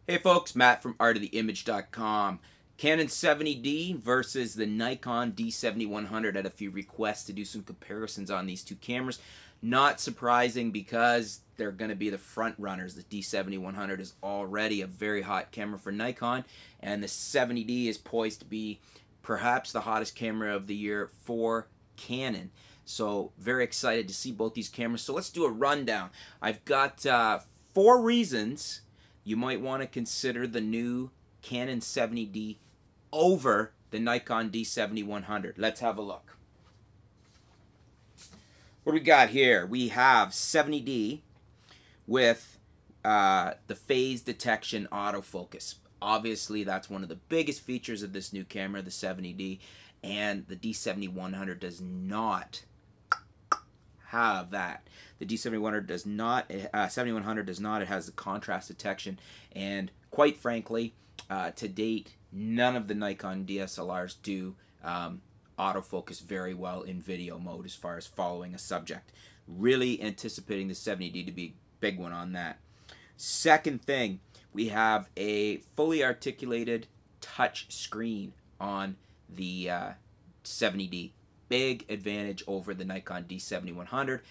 Hey folks, Matt from artoftheimage.com. Canon 70D versus the Nikon D7100. Had a few requests to do some comparisons on these two cameras. Not surprising because they're going to be the front runners. The D7100 is already a very hot camera for Nikon, and the 70D is poised to be perhaps the hottest camera of the year for Canon. So very excited to see both these cameras. So let's do a rundown. I've got 4 reasons you might want to consider the new Canon 70D over the Nikon D7100. Let's have a look. What do we got here? We have 70D with the phase detection autofocus. Obviously, that's one of the biggest features of this new camera, the 70D, and the D7100 does not have that. The D7100 does not. 7100 does not. It has the contrast detection, and quite frankly, to date, none of the Nikon DSLRs do autofocus very well in video mode as far as following a subject. Really anticipating the 70D to be a big one on that. Second thing, we have a fully articulated touch screen on the 70D. Big advantage over the Nikon D7100.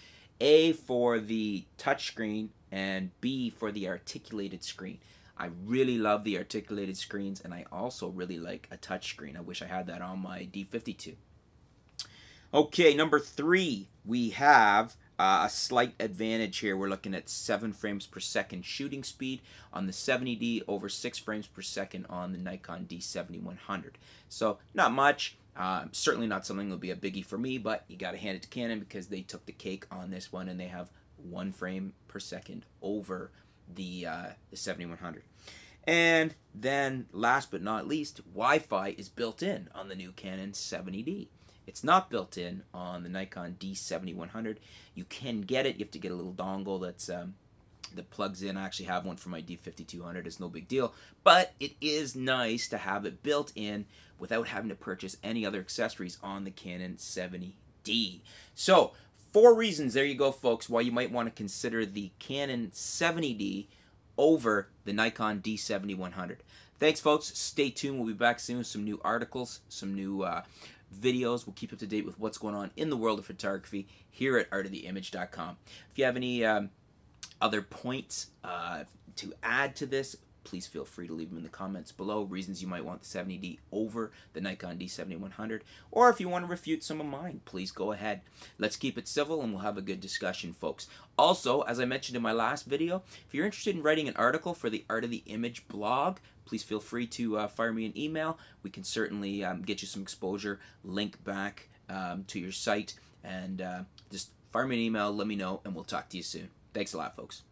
A, for the touchscreen, and B, for the articulated screen. I really love the articulated screens, and I also really like a touchscreen. I wish I had that on my D52. Okay, number 3, we have a slight advantage here. We're looking at 7 frames per second shooting speed on the 70D over 6 frames per second on the Nikon D7100. So not much. Certainly not something that will be a biggie for me, but you got to hand it to Canon because they took the cake on this one, and they have 1 frame per second over the 7100. And then last but not least, Wi-Fi is built in on the new Canon 70D. It's not built in on the Nikon D7100. You can get it. You have to get a little dongle that plugs in. I actually have one for my D5200. It's no big deal, but it is nice to have it built in without having to purchase any other accessories on the Canon 70D. So 4 reasons, there you go folks, why you might want to consider the Canon 70D over the Nikon D7100. Thanks folks, stay tuned. We'll be back soon with some new articles, some new videos. We'll keep up to date with what's going on in the world of photography here at artoftheimage.com. If you have any other points to add to this, please feel free to leave them in the comments below. Reasons you might want the 70D over the Nikon D7100. Or if you want to refute some of mine, please go ahead. Let's keep it civil and we'll have a good discussion, folks. Also, as I mentioned in my last video, if you're interested in writing an article for the Art of the Image blog, please feel free to fire me an email. We can certainly get you some exposure, link back to your site, and just fire me an email, let me know, and we'll talk to you soon. Thanks a lot, folks.